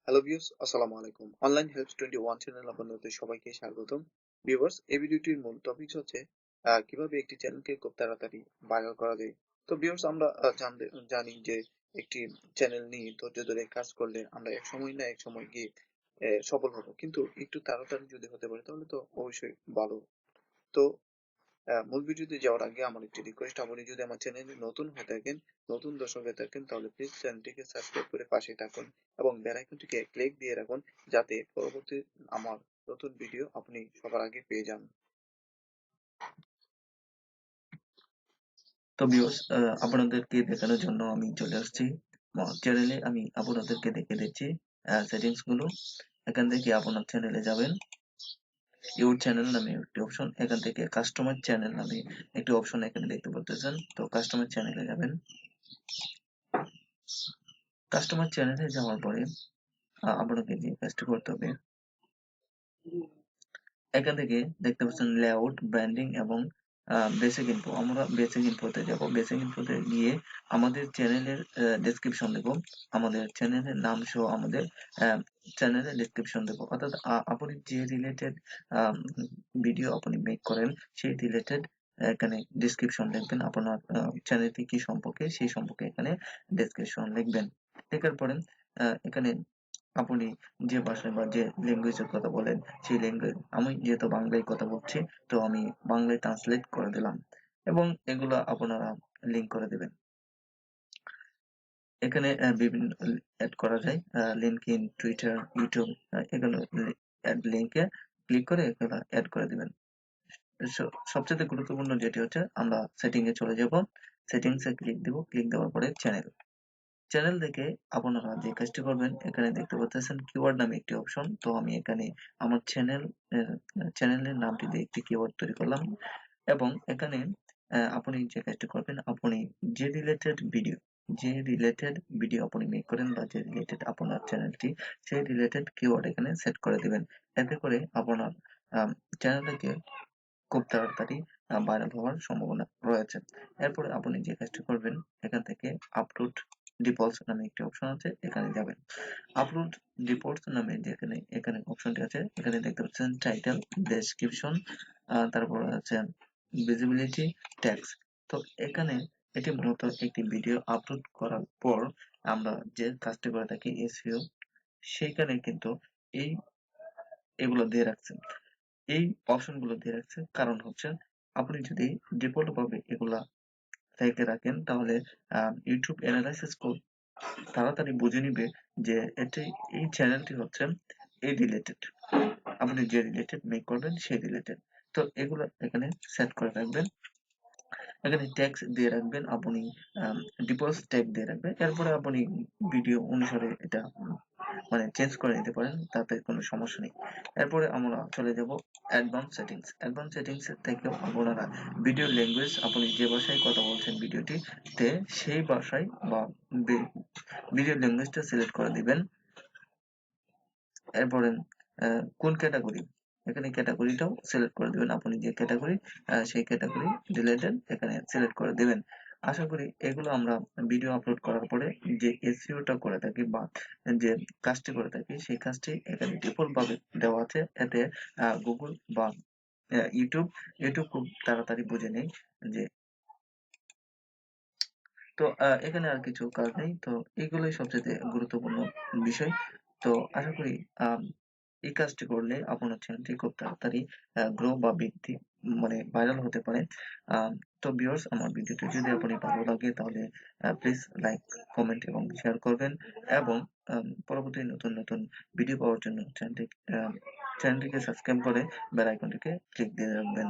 Hello viewers, আসসালামু আলাইকুম। Online helps 21 channel আপনাদের সবাইকে স্বাগতম। ভিউয়ার্স, এই ভিডিওটির মূল টপিক হচ্ছে কিভাবে একটি চ্যানেলকে খুব তাড়াতাড়ি ভাইরাল করা যায়। তো ভিউয়ার্স, আমরা জানি যে একটি চ্যানেল নিয়ে ধৈর্য ধরে কাজ করলে আমরা এক সময় না এক সময় গিয়ে সফল হব। কিন্তু একটু তাড়াতাড়ি যদি হতে পারে তাহলে তো অবশ্যই ভালো। তো মূল ভিডিওতে যাওয়ার আগে আমার একটি রিকোয়েস্ট, আপনি যদি আমার চ্যানেলে নতুন হয়ে থাকেন, নতুন দর্শক হয়ে থাকেন, তাহলে প্লিজ চ্যানেলটিকে সাবস্ক্রাইব করে পাশে থাকুন এবং বেল আইকনটিকে ক্লিক দিয়ে রাখুন যাতে পরবর্তী আমার নতুন ভিডিও আপনি সবার আগে পেয়ে যান। তো ভিউয়ার্স, আপনাদেরকে দেখানোর জন্য আমি চলে আসছি চ্যানেলে। আমি আপনাদেরকে দেখে দিচ্ছি সেটিংস গুলো। এখান থেকে আপনার চ্যানেলে যাবেন। ইউর চ্যানেল নামে একটি অপশন, এখান থেকে কাস্টমার চ্যানেল নামে একটি অপশন এখানে দেখতে পাচ্ছেন। তো কাস্টমার চ্যানেলে যাবেন। কাস্টমার চ্যানেলে যাওয়ার পরে আপনাকে যে কাজটি করতে হবে, এখান থেকে দেখতে পাচ্ছেন লেআউট, ব্র্যান্ডিং এবং বেসিক ইনফো। আমরা বেসিক ইনফোতে যাব। বেসিক ইনফোতে গিয়ে আমাদের চ্যানেলের ডেসক্রিপশন দেব। আমাদের চ্যানেলের নাম সহ আমাদের চ্যানেলের ডেসক্রিপশন দেব। অর্থাৎ আপনি যে রিলেটেড ভিডিও আপনি মেক করেন সেই রিলেটেড এখানে ডেসক্রিপশন লিখবেন। আপনার চ্যানেলটি কি সম্পর্কে সেই সম্পর্কে এখানে ডেসক্রিপশন লিখবেন। লেখার পরে এখানে আপনি যে ভাষায় বা যে ল্যাঙ্গুয়েজের কথা বলেন সেই ল্যাঙ্গুয়েজ, আমি যেহেতু বাংলায় কথা বলছি তো আমি বাংলায় ট্রান্সলেট করে দিলাম এবং এগুলো আপনারা লিঙ্ক করে দেবেন। এখানে বিভিন্ন অ্যাড করা যায়, লিঙ্কইন, টুইটার, ইউটিউব, এগুলো অ্যাড লিঙ্কে ক্লিক করে এগুলো অ্যাড করে দিবেন। সবচেয়ে গুরুত্বপূর্ণ যেটি হচ্ছে আমরা সেটিং এ চলে যাব। সেটিংস এ ক্লিক দেব। ক্লিক দেওয়ার পরে চ্যানেল থেকে আপনারা যে কাজটি করবেন, এখানে দেখতে পাচ্ছেন কিওয়ার্ড নামে একটি অপশন। তো আমি এখানে আমার চ্যানেলের নামটি দিয়ে একটি কিওয়ার্ড তৈরি করলাম এবং এখানে আপনি যে কাজটি করবেন, আপনি যে রিলেটেড ভিডিও আপনি মেক করেন বা যে রিলেটেড আপনার চ্যানেলটি, সেই রিলেটেড কিওয়ার্ড এখানে সেট করে দিবেন। এতে করে আপনার চ্যানেলটাকে খুব তাড়াতাড়ি ভাইরাল হওয়ার সম্ভাবনা রয়েছে। এরপরে আপনি যে কাজটি করবেন, এখান থেকে আপলোড ডিপোলস নামে একটি অপশন আছে, এখানে যাবেন। আপলোড ডিপোর্টস নামে যেখানে এখানে অপশনটি আছে, এখানে দেখতে পাচ্ছেন টাইটেল, ডেসক্রিপশন, তারপর আছে ভিজিবিলিটি, ট্যাক্স। তো এখানে এটি মূলত একটি ভিডিও আপলোড করার পর আমরা যে কাজটি করে থাকি এসইও, সেইখানে কিন্তু এই এগুলো দিয়ে রাখছেন। এই অপশনগুলো দিয়ে রাখছে কারণ হচ্ছে আপনি যদি ডিফল্ট ভাবে এগুলা রেখে রাখেন তাহলে ইউটিউব অ্যানালাইসিস তাড়াতাড়ি বুঝে নিবে যে এই চ্যানেলটি হচ্ছে এই রিলেটেড, আপনি যে রিলেটেড মেক করবেন সেই রিলেটেড। তো এগুলো এখানে সেট করে রাখবেন। এখানে ট্যাক্স দিয়ে রাখবেন, আপনি ডিপোজ ট্যাগ দিয়ে রাখবেন। এরপরে আপনি ভিডিও অনুসারে এটা মানে চেঞ্জ করে নিতে পারেন, তাতে কোনো সমস্যা নেই। এরপরে আমরা চলে যাব অ্যাডভান্স সেটিংস। অ্যাডভান্স সেটিংস থেকে আপনারা ভিডিও ল্যাঙ্গুয়েজ, আপনি যে ভাষায় কথা বলছেন ভিডিওটিতে সেই ভাষায় বা ভিডিও ল্যাঙ্গুয়েজটা সিলেক্ট করে দিবেন। এরপরে কোন ক্যাটাগরি, এখানে ক্যাটাগরিটাও সিলেক্ট করে দিবেন। আপনি যে ক্যাটাগরি সেই ক্যাটাগরি রিলেটেড এখানে সিলেক্ট করে দিবেন। আশা করি এগুলো আমরা ভিডিও আপলোড করার পরে যে এসইওটা করে থাকি বা যে কাজটি করে থাকি সেই কাজটি এখানে ডিফল্ট ভাবে দেওয়া আছে। এতে গুগল বা ইউটিউব খুব তাড়াতাড়ি বুঝে নেয় যে। তো এখানে আর কিছু কাজ নেই। তো এগুলোই সবচেয়ে গুরুত্বপূর্ণ বিষয়। তো আশা করি আম এই কাজটি করলে আপনার চ্যানেলটি খুব তাড়াতাড়ি গ্রো বা বৃদ্ধি মানে ভাইরাল হতে পারে। আম তো ভিউয়ার্স, আমার ভিডিওটি যদি আপনার ভালো লাগে তাহলে প্লিজ লাইক, কমেন্ট এবং শেয়ার করবেন এবং পরবর্তী নতুন ভিডিও পাওয়ার জন্য চ্যানেলটিকে সাবস্ক্রাইব করে বেল আইকনটিকে ক্লিক দিয়ে রাখবেন।